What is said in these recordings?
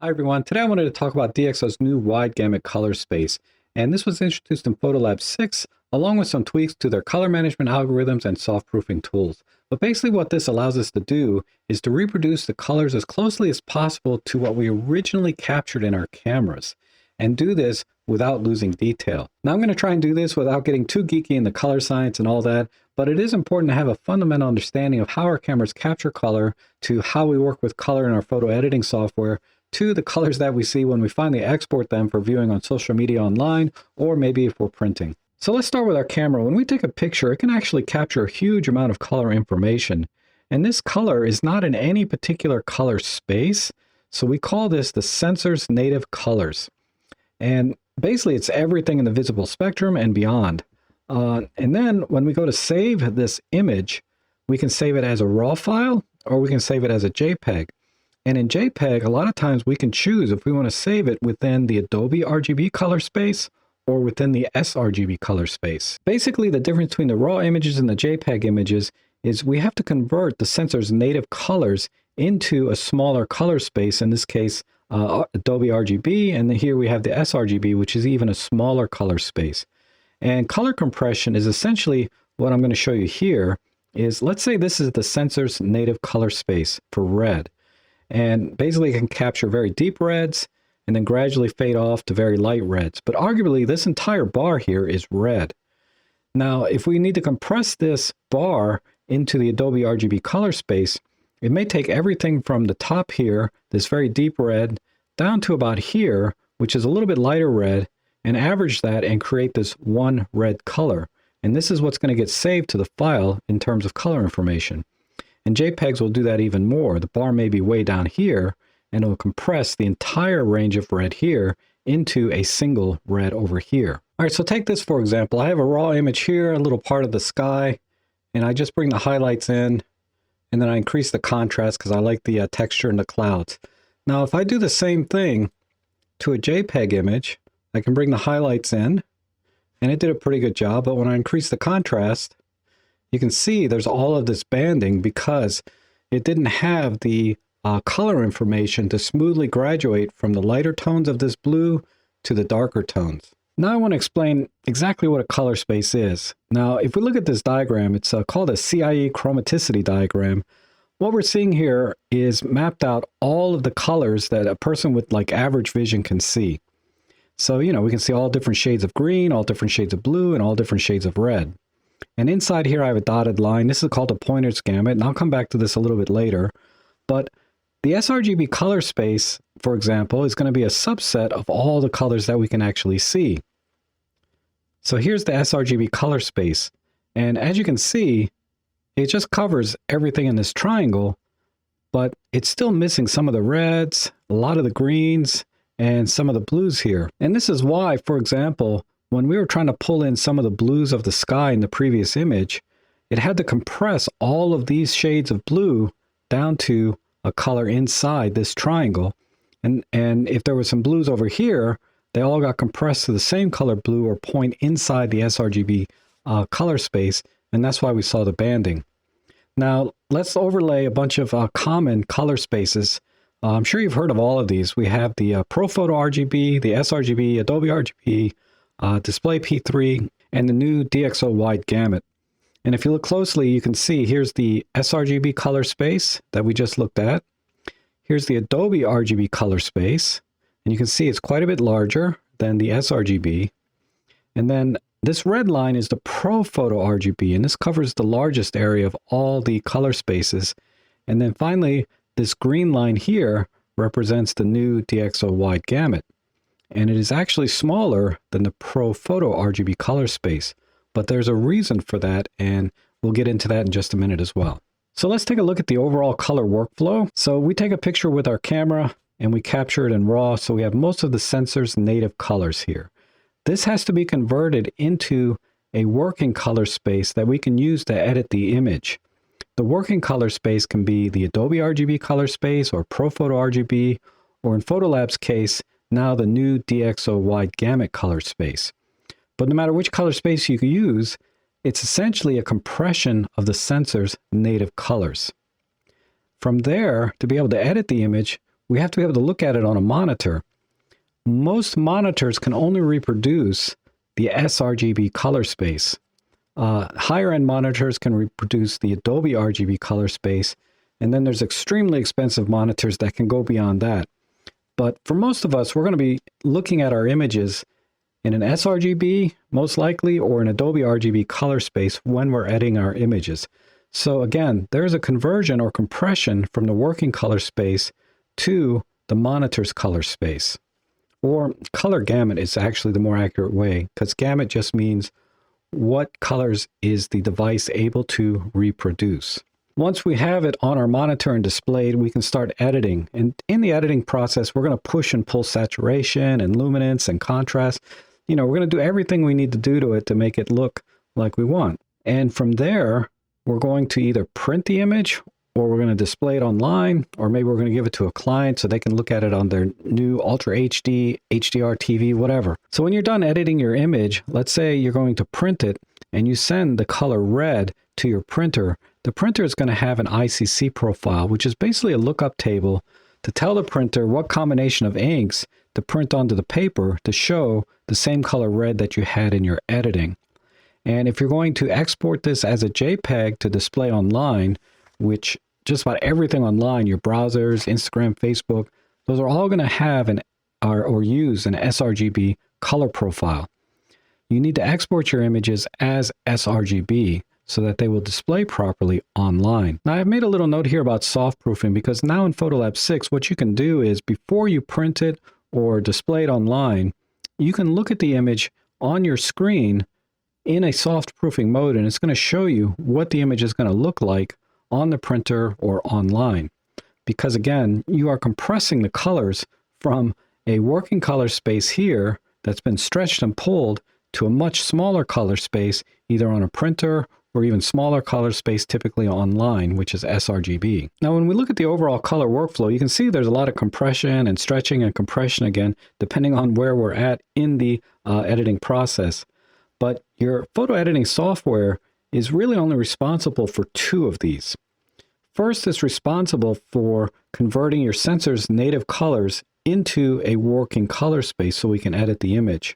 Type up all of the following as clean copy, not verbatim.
Hi everyone, today I wanted to talk about DXO's new wide gamut color space, and this was introduced in Photolab 6 along with some tweaks to their color management algorithms and soft proofing tools. But basically what this allows us to do is to reproduce the colors as closely as possible to what we originally captured in our cameras, and do this without losing detail. Now I'm going to try and do this without getting too geeky in the color science and all that, but it is important to have a fundamental understanding of how our cameras capture color, to how we work with color in our photo editing software, to the colors that we see when we finally export them for viewing on social media online, or maybe if we're printing. So let's start with our camera. When we take a picture, it can actually capture a huge amount of color information. And this color is not in any particular color space. So we call this the sensor's native colors. And basically it's everything in the visible spectrum and beyond. And then when we go to save this image, we can save it as a RAW file, or we can save it as a JPEG. And in JPEG, a lot of times we can choose if we want to save it within the Adobe RGB color space or within the sRGB color space. Basically, the difference between the RAW images and the JPEG images is we have to convert the sensor's native colors into a smaller color space, in this case, Adobe RGB, and then here we have the sRGB, which is even a smaller color space. And color compression is essentially what I'm going to show you here is, let's say this is the sensor's native color space for red. And basically it can capture very deep reds and then gradually fade off to very light reds. But arguably this entire bar here is red. Now, if we need to compress this bar into the Adobe RGB color space, it may take everything from the top here, this very deep red, down to about here, which is a little bit lighter red, and average that and create this one red color. And this is what's going to get saved to the file in terms of color information. And JPEGs will do that even more. The bar may be way down here, and it'll compress the entire range of red here into a single red over here. All right, so take this for example. I have a raw image here, a little part of the sky, and I just bring the highlights in, and then I increase the contrast because I like the texture in the clouds. Now, if I do the same thing to a JPEG image, I can bring the highlights in, and it did a pretty good job, but when I increase the contrast, you can see there's all of this banding because it didn't have the color information to smoothly graduate from the lighter tones of this blue to the darker tones. Now I want to explain exactly what a color space is. Now, if we look at this diagram, it's called a CIE chromaticity diagram. What we're seeing here is mapped out all of the colors that a person with like average vision can see. So, you know, we can see all different shades of green, all different shades of blue, and all different shades of red. And inside here, I have a dotted line. This is called a pointer's gamut, and I'll come back to this a little bit later. But the sRGB color space, for example, is going to be a subset of all the colors that we can actually see. So here's the sRGB color space. And as you can see, it just covers everything in this triangle, but it's still missing some of the reds, a lot of the greens, and some of the blues here. And this is why, for example, when we were trying to pull in some of the blues of the sky in the previous image, it had to compress all of these shades of blue down to a color inside this triangle. And if there were some blues over here, they all got compressed to the same color blue or point inside the sRGB color space, and that's why we saw the banding. Now, let's overlay a bunch of common color spaces. I'm sure you've heard of all of these. We have the ProPhoto RGB, the sRGB, Adobe RGB, Display P3, and the new DXO wide gamut. And if you look closely, you can see here's the sRGB color space that we just looked at. Here's the Adobe RGB color space, and you can see it's quite a bit larger than the sRGB. And then this red line is the ProPhoto RGB, and this covers the largest area of all the color spaces. And then finally, this green line here represents the new DXO wide gamut. And it is actually smaller than the ProPhoto RGB color space. But there's a reason for that, and we'll get into that in just a minute as well. So let's take a look at the overall color workflow. So we take a picture with our camera, and we capture it in RAW, so we have most of the sensor's native colors here. This has to be converted into a working color space that we can use to edit the image. The working color space can be the Adobe RGB color space or ProPhoto RGB, or in Photolab's case, now the new DXO wide gamut color space. But no matter which color space you use, it's essentially a compression of the sensor's native colors. From there, to be able to edit the image, we have to be able to look at it on a monitor. Most monitors can only reproduce the sRGB color space. Higher end monitors can reproduce the Adobe RGB color space, and then there's extremely expensive monitors that can go beyond that. But for most of us, we're going to be looking at our images in an sRGB, most likely, or an Adobe RGB color space when we're editing our images. So again, there's a conversion or compression from the working color space to the monitor's color space. Or color gamut is actually the more accurate way, because gamut just means what colors is the device able to reproduce. Once we have it on our monitor and displayed, we can start editing. And in the editing process, we're going to push and pull saturation and luminance and contrast. We're going to do everything we need to do to it to make it look like we want. And from there, we're going to either print the image, or we're going to display it online, or maybe we're going to give it to a client so they can look at it on their new Ultra HD, HDR TV, whatever. So when you're done editing your image, let's say you're going to print it and you send the color red to your printer. The printer is going to have an ICC profile, which is basically a lookup table to tell the printer what combination of inks to print onto the paper to show the same color red that you had in your editing. And if you're going to export this as a JPEG to display online, which just about everything online, your browsers, Instagram, Facebook, those are all going to have or use an sRGB color profile. You need to export your images as sRGB so that they will display properly online. Now, I've made a little note here about soft proofing, because now in Photolab 6, what you can do is before you print it or display it online, you can look at the image on your screen in a soft proofing mode, and it's going to show you what the image is going to look like on the printer or online. Because again, you are compressing the colors from a working color space here that's been stretched and pulled to a much smaller color space, either on a printer or even smaller color space, typically online, which is sRGB. Now, when we look at the overall color workflow, you can see there's a lot of compression and stretching and compression again, depending on where we're at in the editing process. But your photo editing software is really only responsible for two of these. First, it's responsible for converting your sensor's native colors into a working color space so we can edit the image.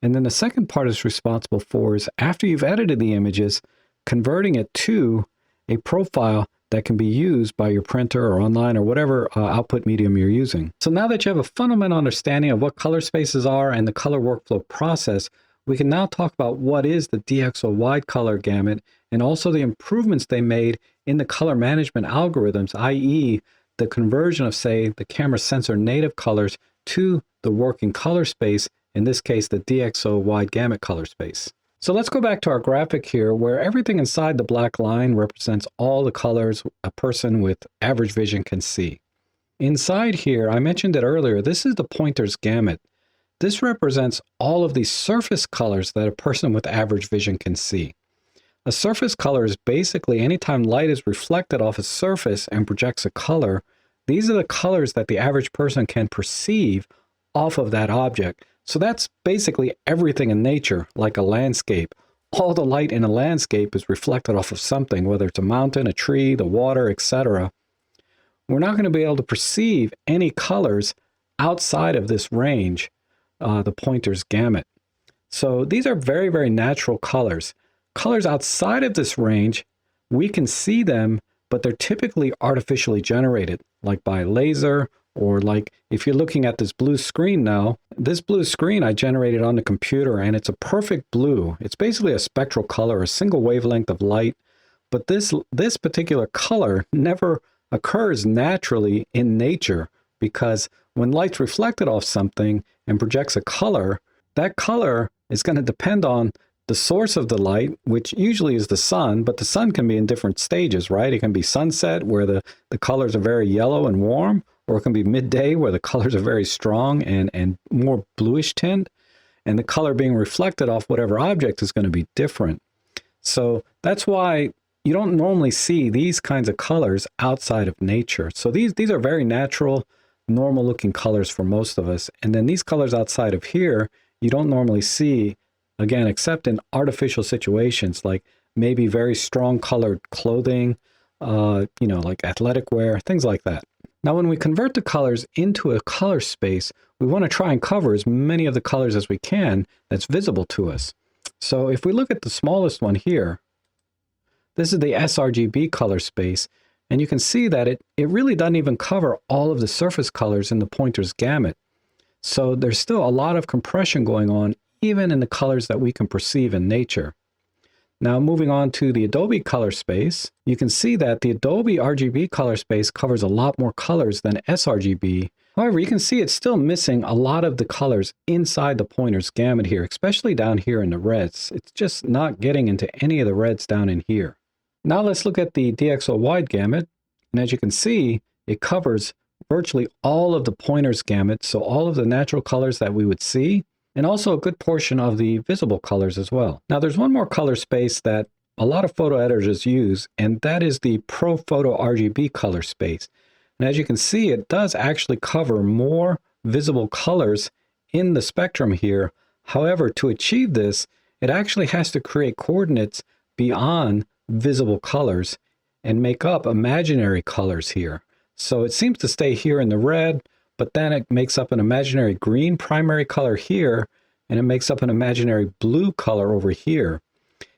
And then the second part it's responsible for is, after you've edited the images, converting it to a profile that can be used by your printer or online or whatever output medium you're using. So now that you have a fundamental understanding of what color spaces are and the color workflow process, we can now talk about what is the DXO wide color gamut and also the improvements they made in the color management algorithms, i.e. the conversion of, say, the camera sensor native colors to the working color space, in this case, the DXO wide gamut color space. So let's go back to our graphic here, where everything inside the black line represents all the colors a person with average vision can see. Inside here, I mentioned it earlier, this is the pointer's gamut. This represents all of the surface colors that a person with average vision can see. A surface color is basically anytime light is reflected off a surface and projects a color, these are the colors that the average person can perceive off of that object. So that's basically everything in nature, like a landscape. All the light in a landscape is reflected off of something, whether it's a mountain, a tree, the water, etc. We're not going to be able to perceive any colors outside of this range, the pointer's gamut. So these are very, very natural colors. Colors outside of this range, we can see them, but they're typically artificially generated, like by laser, or like if you're looking at this blue screen now, this blue screen I generated on the computer, and it's a perfect blue. It's basically a spectral color, a single wavelength of light, but this particular color never occurs naturally in nature, because when light's reflected off something and projects a color, that color is going to depend on the source of the light, which usually is the sun, but the sun can be in different stages, right? It can be sunset, where the colors are very yellow and warm, or it can be midday, where the colors are very strong and more bluish tint, and the color being reflected off whatever object is going to be different. So that's why you don't normally see these kinds of colors outside of nature. So these are very natural, normal looking colors for most of us. And then these colors outside of here, you don't normally see, again, except in artificial situations, like maybe very strong colored clothing, like athletic wear, things like that. Now, when we convert the colors into a color space, we want to try and cover as many of the colors as we can that's visible to us. So if we look at the smallest one here, this is the sRGB color space, and you can see that it really doesn't even cover all of the surface colors in the pointer's gamut. So there's still a lot of compression going on, even in the colors that we can perceive in nature. Now, moving on to the Adobe color space, you can see that the Adobe RGB color space covers a lot more colors than sRGB. However, you can see it's still missing a lot of the colors inside the pointer's gamut here, especially down here in the reds. It's just not getting into any of the reds down in here. Now let's look at the DXO wide gamut. And as you can see, it covers virtually all of the pointer's gamut, so all of the natural colors that we would see, and also a good portion of the visible colors as well. Now there's one more color space that a lot of photo editors use, and that is the Pro Photo RGB color space. And as you can see, it does actually cover more visible colors in the spectrum here. However, to achieve this, it actually has to create coordinates beyond visible colors and make up imaginary colors here. So it seems to stay here in the red, but then it makes up an imaginary green primary color here, and it makes up an imaginary blue color over here.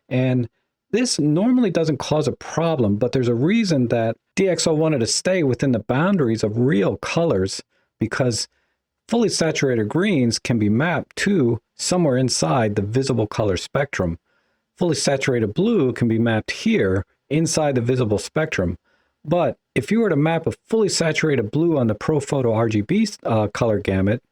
And this normally doesn't cause a problem, but there's a reason that DXO wanted to stay within the boundaries of real colors, because fully saturated greens can be mapped to somewhere inside the visible color spectrum. Fully saturated blue can be mapped here inside the visible spectrum. But if you were to map a fully saturated blue on the Pro Photo RGB color gamut,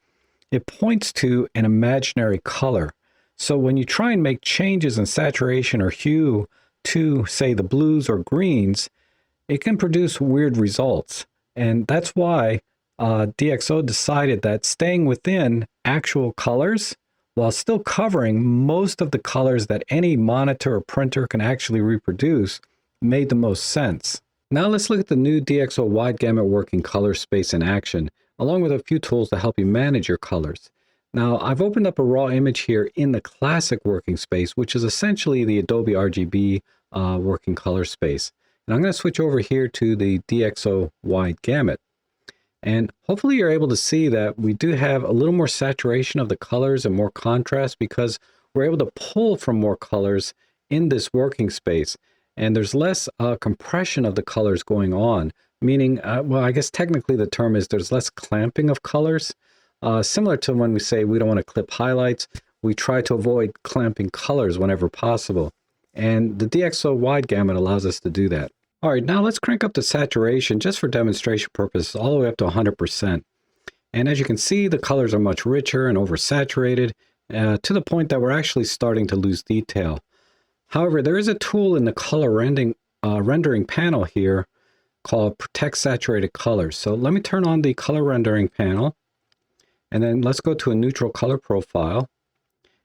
it points to an imaginary color. So when you try and make changes in saturation or hue to, say, the blues or greens, it can produce weird results. And that's why DXO decided that staying within actual colors while still covering most of the colors that any monitor or printer can actually reproduce made the most sense. Now let's look at the new DXO wide gamut working color space in action, along with a few tools to help you manage your colors. Now I've opened up a raw image here in the classic working space, which is essentially the Adobe RGB working color space. And I'm going to switch over here to the DXO wide gamut. And hopefully you're able to see that we do have a little more saturation of the colors and more contrast, because we're able to pull from more colors in this working space. And there's less compression of the colors going on, meaning, well, I guess technically the term is there's less clamping of colors. Similar to when we say we don't want to clip highlights, we try to avoid clamping colors whenever possible. And the DXO wide gamut allows us to do that. All right, now let's crank up the saturation just for demonstration purposes all the way up to 100%. And as you can see, the colors are much richer and oversaturated to the point that we're actually starting to lose detail. However, there is a tool in the color rendering panel here called Protect Saturated Colors. So let me turn on the color rendering panel, and then let's go to a neutral color profile.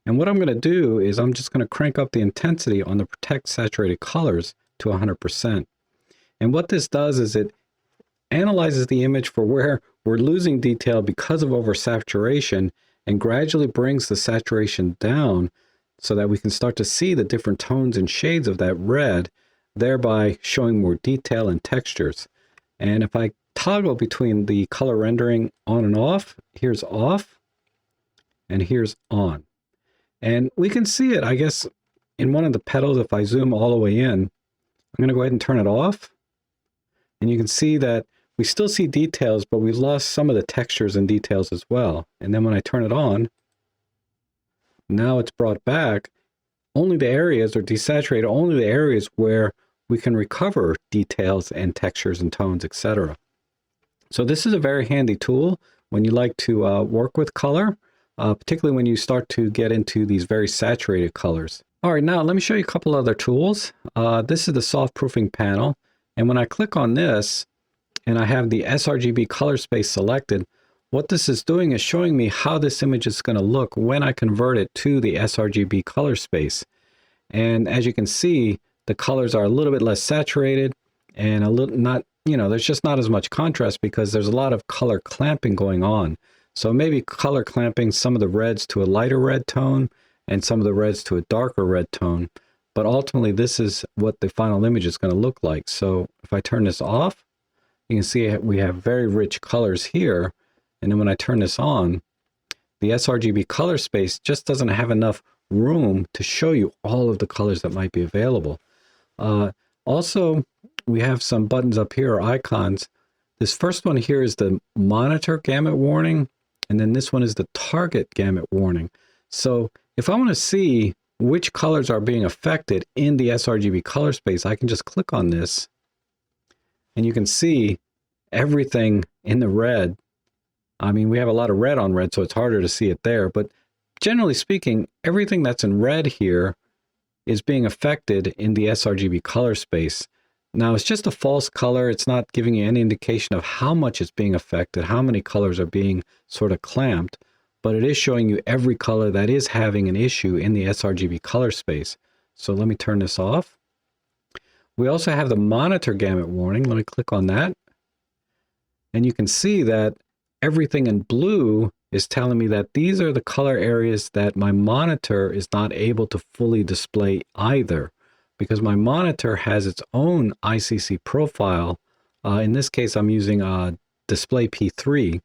And what I'm going to do is I'm just going to crank up the intensity on the Protect Saturated Colors to 100%. And what this does is it analyzes the image for where we're losing detail because of oversaturation and gradually brings the saturation down so that we can start to see the different tones and shades of that red, thereby showing more detail and textures. And if I toggle between the color rendering on and off, here's off and here's on. And we can see it, I guess, in one of the petals. If I zoom all the way in, I'm going to go ahead and turn it off. And you can see that we still see details, but we've lost some of the textures and details as well. And then when I turn it on, now it's brought back. Only the areas are desaturated, only the areas where we can recover details and textures and tones, etc. So this is a very handy tool when you like to work with color, particularly when you start to get into these very saturated colors. All right, now let me show you a couple other tools. This is the soft proofing panel. And when I click on this and I have the sRGB color space selected, what this is doing is showing me how this image is going to look when I convert it to the sRGB color space. And as you can see, the colors are a little bit less saturated and a little not, there's just not as much contrast because there's a lot of color clamping going on. So maybe color clamping some of the reds to a lighter red tone and some of the reds to a darker red tone. But ultimately, this is what the final image is going to look like. So if I turn this off, You can see we have very rich colors here. And then when I turn this on, the sRGB color space just doesn't have enough room to show you all of the colors that might be available. Also, we have some buttons up here, or icons. This first one here is the monitor gamut warning, and then this one is the target gamut warning. So if I want to see which colors are being affected in the sRGB color space, I can just click on this, and you can see everything in the red. I mean, we have a lot of red on red, so it's harder to see it there, but generally speaking, everything that's in red here is being affected in the sRGB color space. Now, it's just a false color. It's not giving you any indication of how much it's being affected, how many colors are being sort of clamped, but it is showing you every color that is having an issue in the sRGB color space. So let me turn this off. We also have the monitor gamut warning. Let me click on that. And you can see that everything in blue is telling me that these are the color areas that my monitor is not able to fully display either, because my monitor has its own ICC profile. In this case, I'm using display P3,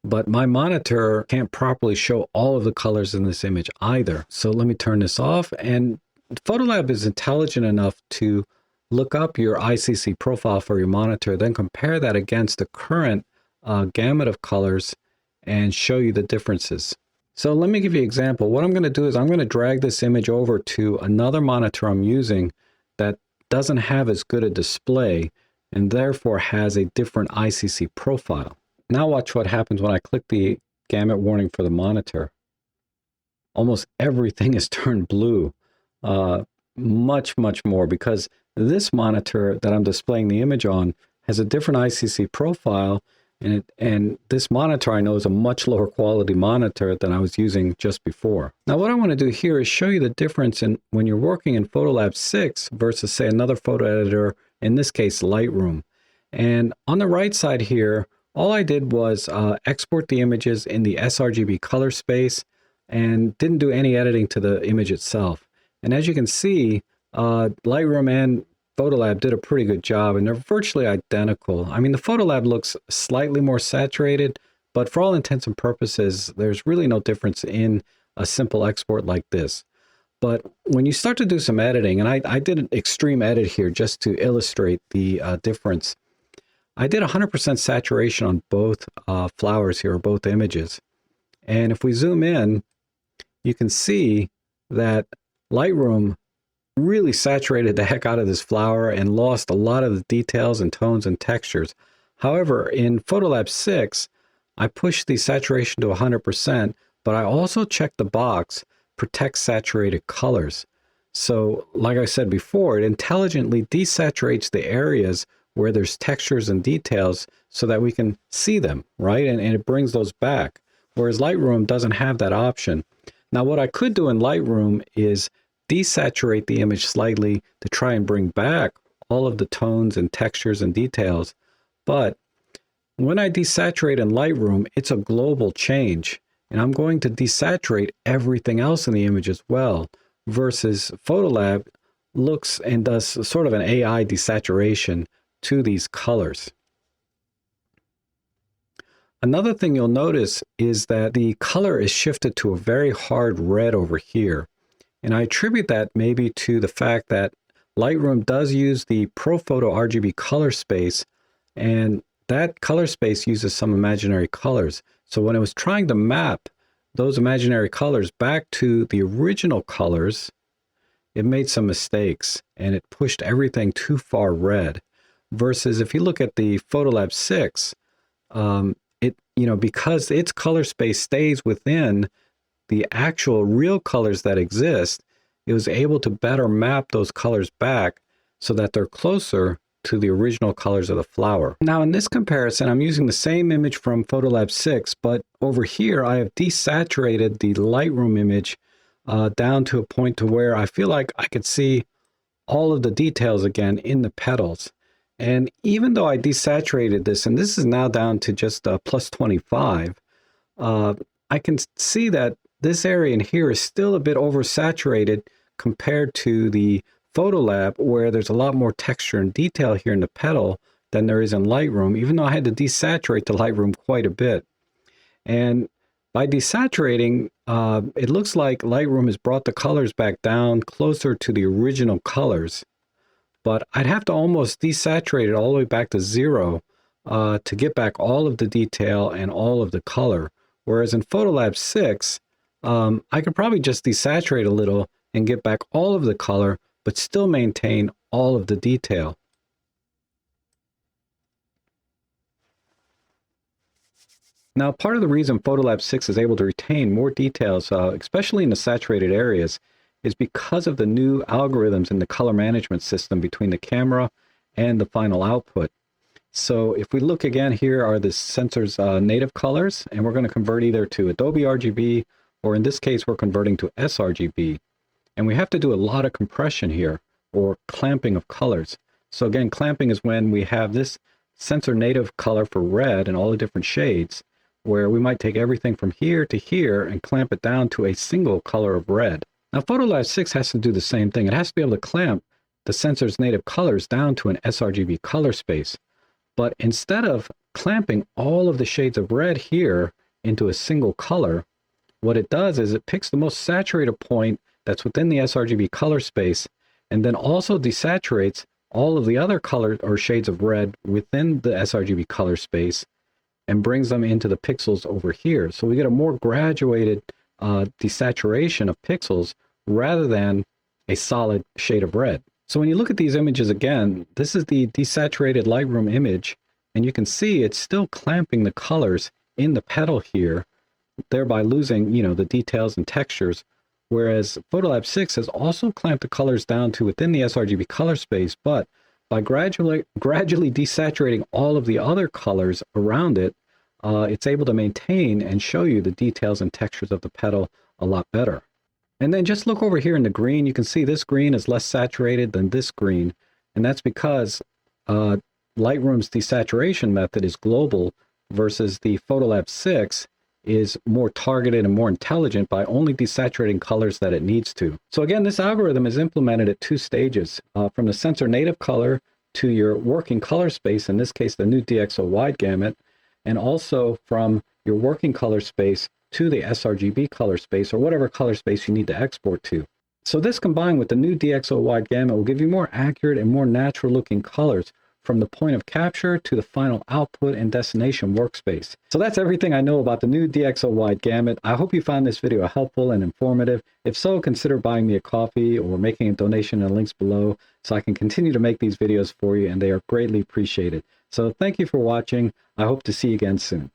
but my monitor can't properly show all of the colors in this image either. So let me turn this off, and Photolab is intelligent enough to look up your ICC profile for your monitor, then compare that against the current gamut of colors and show you the differences. So let me give you an example. What I'm going to do is I'm going to drag this image over to another monitor I'm using that doesn't have as good a display and therefore has a different ICC profile. Now watch what happens when I click the gamut warning for the monitor. Almost everything is turned blue, much more, because this monitor that I'm displaying the image on has a different ICC profile. And this monitor I know is a much lower quality monitor than I was using just before. Now what I want to do here is show you the difference in when you're working in Photolab 6 versus say another photo editor, in this case Lightroom. And on the right side here, all I did was export the images in the sRGB color space and didn't do any editing to the image itself. And as you can see, Lightroom and Photolab did a pretty good job, and they're virtually identical. I mean, the Photolab looks slightly more saturated, but for all intents and purposes, there's really no difference in a simple export like this. But when you start to do some editing, and I did an extreme edit here just to illustrate the difference. I did 100% saturation on both flowers here, or both images. And if we zoom in, you can see that Lightroom really saturated the heck out of this flower and lost a lot of the details and tones and textures. However, in Photolab 6, I pushed the saturation to 100%, but I also checked the box, protect saturated colors. So like I said before, it intelligently desaturates the areas where there's textures and details so that we can see them, right? And it brings those back, whereas Lightroom doesn't have that option. Now, what I could do in Lightroom is desaturate the image slightly to try and bring back all of the tones and textures and details. But when I desaturate in Lightroom, it's a global change, and I'm going to desaturate everything else in the image as well, versus Photolab looks and does sort of an AI desaturation to these colors. Another thing you'll notice is that the color is shifted to a very hard red over here. And I attribute that maybe to the fact that Lightroom does use the ProPhoto RGB color space, and that color space uses some imaginary colors. So when it was trying to map those imaginary colors back to the original colors, it made some mistakes and it pushed everything too far red. Versus if you look at the Photolab 6, because its color space stays within the actual real colors that exist, it was able to better map those colors back so that they're closer to the original colors of the flower. Now in this comparison, I'm using the same image from Photolab 6, but over here I have desaturated the Lightroom image down to a point to where I feel like I could see all of the details again in the petals. And even though I desaturated this, and this is now down to just plus 25, I can see that this area in here is still a bit oversaturated compared to the Photolab, where there's a lot more texture and detail here in the petal than there is in Lightroom, even though I had to desaturate the Lightroom quite a bit. And by desaturating, it looks like Lightroom has brought the colors back down closer to the original colors. But I'd have to almost desaturate it all the way back to 0 to get back all of the detail and all of the color. Whereas in Photolab 6, I could probably just desaturate a little and get back all of the color, but still maintain all of the detail. Now, part of the reason Photolab 6 is able to retain more details, especially in the saturated areas, is because of the new algorithms in the color management system between the camera and the final output. So if we look again, here are the sensor's native colors, and we're going to convert either to Adobe RGB, or in this case, we're converting to sRGB. And we have to do a lot of compression here, or clamping of colors. So again, clamping is when we have this sensor native color for red and all the different shades, where we might take everything from here to here and clamp it down to a single color of red. Now, Photolab 6 has to do the same thing. It has to be able to clamp the sensor's native colors down to an sRGB color space. But instead of clamping all of the shades of red here into a single color, what it does is it picks the most saturated point that's within the sRGB color space, and then also desaturates all of the other color or shades of red within the sRGB color space and brings them into the pixels over here. So we get a more graduated desaturation of pixels rather than a solid shade of red. So when you look at these images again, this is the desaturated Lightroom image, and you can see it's still clamping the colors in the petal here, thereby losing, the details and textures, whereas Photolab 6 has also clamped the colors down to within the sRGB color space, but by gradually desaturating all of the other colors around it, it's able to maintain and show you the details and textures of the petal a lot better. And then just look over here in the green. You can see this green is less saturated than this green, and that's because Lightroom's desaturation method is global versus the Photolab 6 is more targeted and more intelligent by only desaturating colors that it needs to. So again, this algorithm is implemented at 2 stages, from the sensor native color to your working color space, in this case the new DXO wide gamut, and also from your working color space to the sRGB color space, or whatever color space you need to export to. So this combined with the new DXO wide gamut will give you more accurate and more natural looking colors from the point of capture to the final output and destination workspace. So that's everything I know about the new DXO wide gamut. I hope you found this video helpful and informative. If so, consider buying me a coffee or making a donation in the links below so I can continue to make these videos for you, and they are greatly appreciated. So thank you for watching. I hope to see you again soon.